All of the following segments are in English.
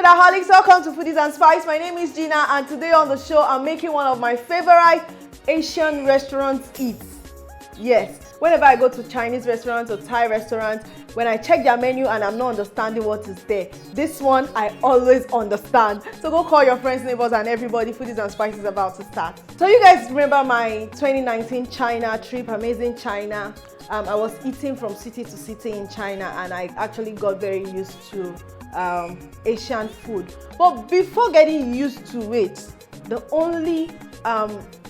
Foodaholics, welcome to Foodies and Spice. My name is Gina, and today on the show I'm making one of my favorite Asian restaurants eats. Yes, whenever I go to Chinese restaurants or Thai restaurants, when I check their menu and I'm not understanding what is there, this one I always understand. So go call your friends, neighbors and everybody. Foodies and Spice is about to start. So you guys remember my 2019 China trip, amazing China. I was eating from city to city in China, and I actually got very used to Asian food. But before getting used to it, the only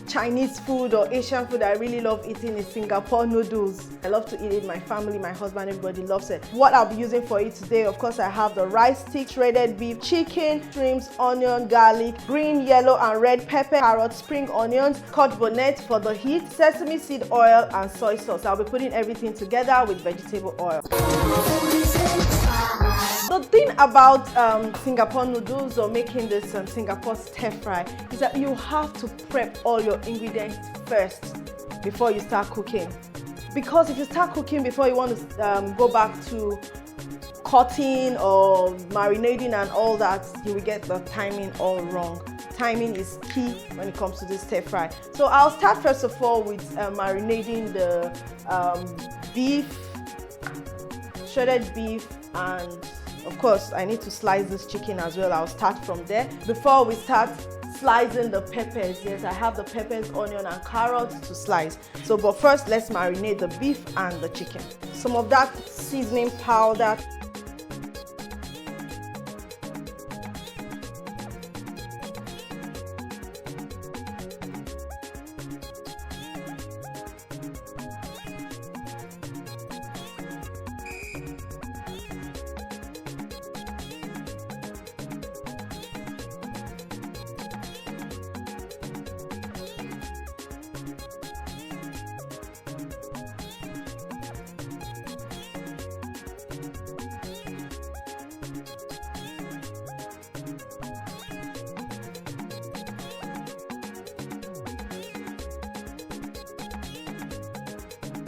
Chinese food or Asian food I really love eating is Singapore noodles. I love to eat it. My family, my husband, everybody loves it. What I'll be using for it today, of course, I have the rice sticks, shredded beef, chicken, shrimps, onion, garlic, green, yellow, and red pepper, carrots, spring onions, scotch bonnet for the heat, sesame seed oil, and soy sauce. I'll be putting everything together with vegetable oil. The thing about Singapore noodles or making this Singapore stir fry is that you have to prep all your ingredients first before you start cooking. Because if you start cooking before you want to go back to cutting or marinating and all that, you will get the timing all wrong. Timing is key when it comes to this stir fry. So I'll start first of all with marinating the beef, shredded beef, and of course, I need to slice this chicken as well. I'll start from there. Before we start slicing the peppers, yes, I have the peppers, onion, and carrots to slice. So, but first, let's marinate the beef and the chicken. Some of that seasoning powder.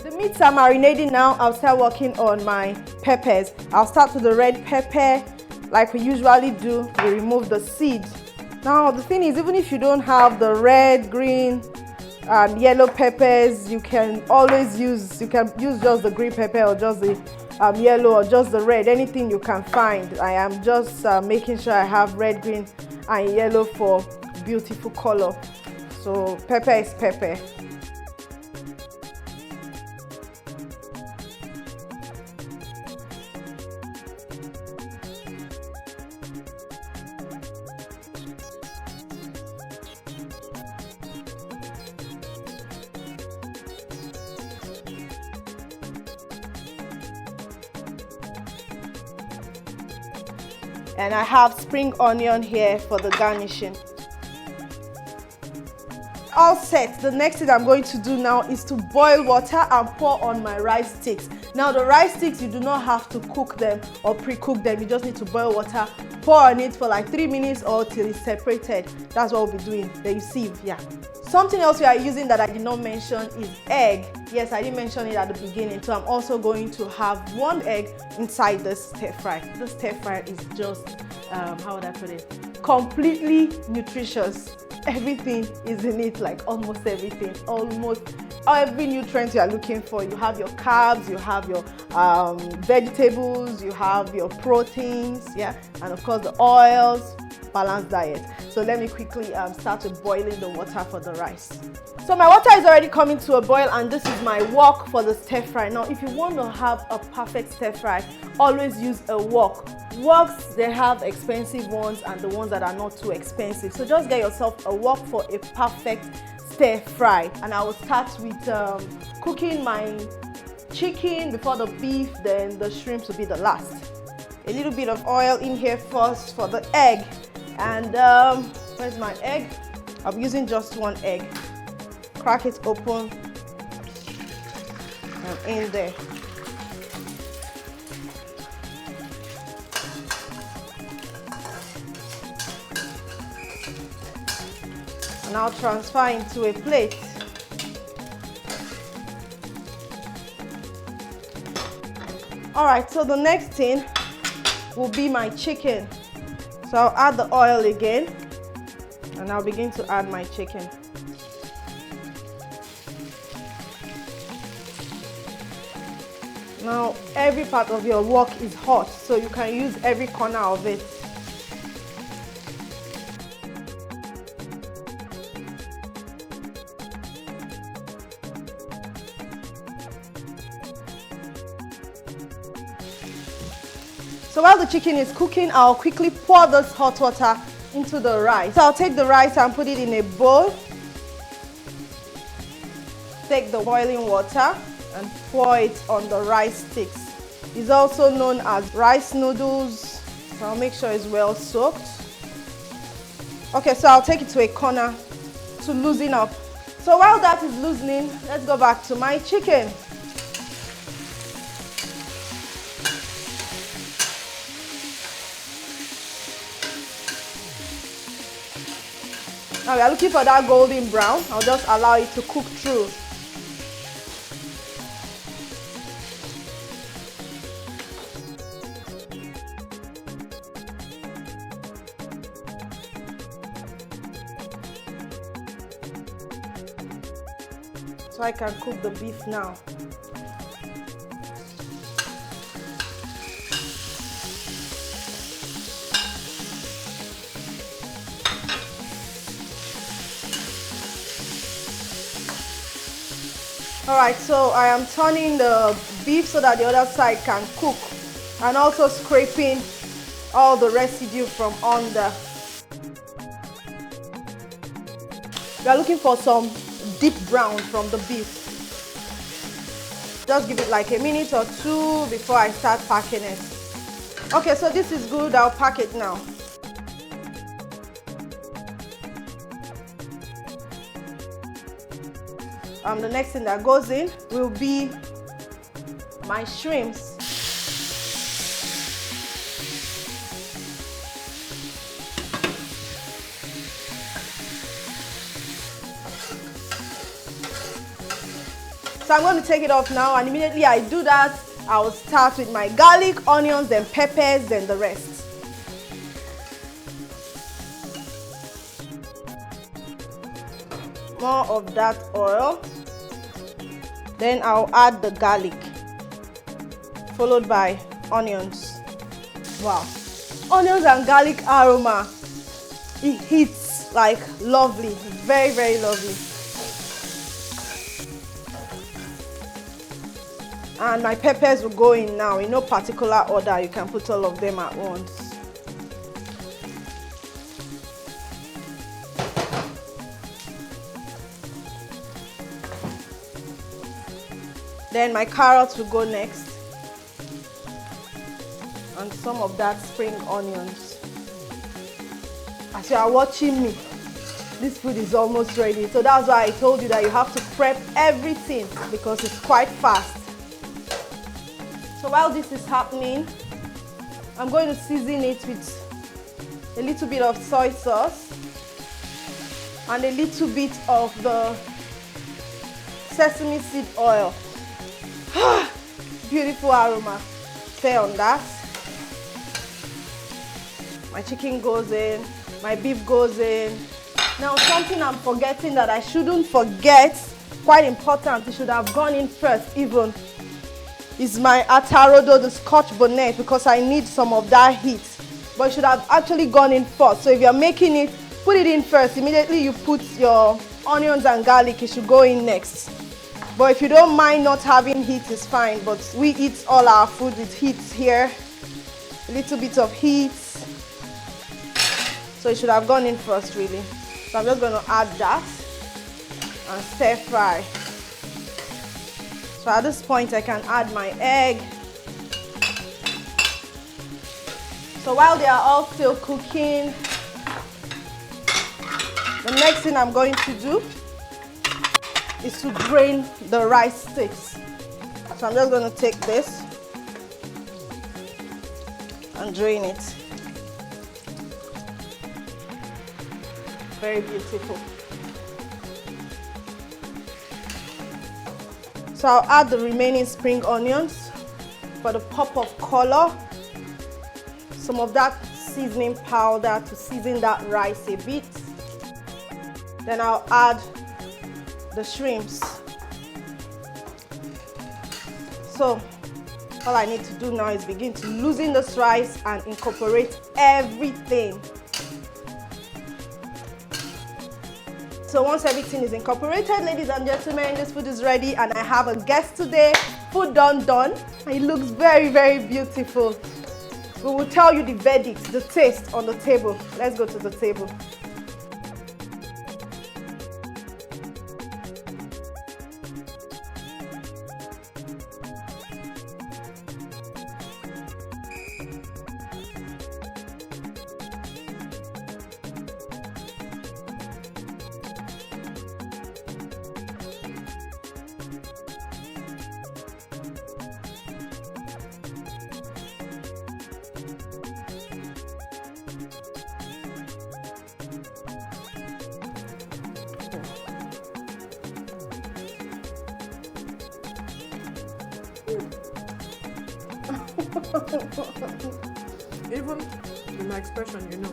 The meats are marinating now. I'll start working on my peppers. I'll start with the red pepper. Like we usually do, we remove the seed. Now the thing is, even if you don't have the red, green, and yellow peppers, you can always use, just the green pepper or just the yellow or just the red, anything you can find. I am just making sure I have red, green, and yellow for beautiful color. So pepper is pepper. And I have spring onion here for the garnishing. All set. The next thing I'm going to do now is to boil water and pour on my rice sticks. Now the rice sticks, you do not have to cook them or pre-cook them. You just need to boil water, pour on it for like 3 minutes or till it's separated. That's what we'll be doing. There you see, yeah. Something else we are using that I did not mention is egg. Yes, I didn't mention it at the beginning. So I'm also going to have 1 egg inside this stir fry. This stir fry is just, how would I put it? Completely nutritious. Everything is in it, like almost everything. Almost every nutrient you are looking for. You have your carbs, you have your vegetables, you have your proteins, yeah, and of course the oils. Balanced diet. So let me quickly start with boiling the water for the rice. So my water is already coming to a boil, and this is my wok for the stir fry. Now if you want to have a perfect stir fry, always use a wok. Woks, they have expensive ones and the ones that are not too expensive. So just get yourself a wok for a perfect stir fry. And I will start with cooking my chicken before the beef, then the shrimps will be the last. A little bit of oil in here first for the egg. And where's my egg? I'm using just 1 egg. Crack it open and in there. And I'll transfer into a plate. All right, so the next thing will be my chicken. So So I'll add the oil again and I'll begin to add my chicken. Now every part of your wok is hot, so you can use every corner of it. So while the chicken is cooking, I'll quickly pour this hot water into the rice. So I'll take the rice and put it in a bowl. Take the boiling water and pour it on the rice sticks. It's also known as rice noodles. So I'll make sure it's well soaked. Okay, so I'll take it to a corner to loosen up. So while that is loosening, let's go back to my chicken. Now we are looking for that golden brown. I'll just allow it to cook through. So I can cook the beef now. Alright, so I am turning the beef so that the other side can cook, and also scraping all the residue from under. We are looking for some deep brown from the beef. Just give it like a minute or two before I start packing it. Okay, so this is good. I'll pack it now. The next thing that goes in will be my shrimps. So I'm going to take it off now, and immediately I do that, I will start with my garlic, onions, then peppers, then the rest. More of that oil. Then I'll add the garlic, followed by onions. Wow. Onions and garlic aroma. It hits like lovely, very, very lovely. And my peppers will go in now in no particular order. You can put all of them at once. Then my carrots will go next, and some of that spring onions. As you are watching me, this food is almost ready. So that's why I told you that you have to prep everything, because it's quite fast. So while this is happening, I'm going to season it with a little bit of soy sauce and a little bit of the sesame seed oil. Beautiful aroma. Stay on that. My chicken goes in, my beef goes in. Now something I'm forgetting that I shouldn't forget, quite important, it should have gone in first even, is my atarodo, the scotch bonnet, because I need some of that heat. But it should have actually gone in first. So if you're making it, put it in first. Immediately you put your onions and garlic, it should go in next. But if you don't mind not having heat, it's fine. But we eat all our food with heat here. A little bit of heat. So it should have gone in first, really. So I'm just going to add that and stir fry. So at this point, I can add my egg. So while they are all still cooking, the next thing I'm going to do is to drain the rice sticks. So I'm just going to take this and drain it. Very beautiful. So I'll add the remaining spring onions for the pop of color. Some of that seasoning powder to season that rice a bit. Then I'll add the shrimps. So all I need to do now is begin to loosen this rice and incorporate everything. So once everything is incorporated, ladies and gentlemen, this food is ready, and I have a guest today. Food done. It looks very, very beautiful. We will tell you the verdict, the taste on the table. Let's go to the table. Even in my expression, you know.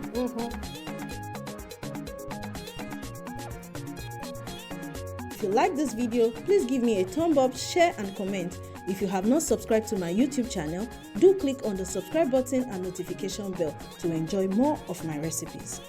If you like this video, please give me a thumb up, share and comment. If you have not subscribed to my YouTube channel, do click on the subscribe button and notification bell to enjoy more of my recipes.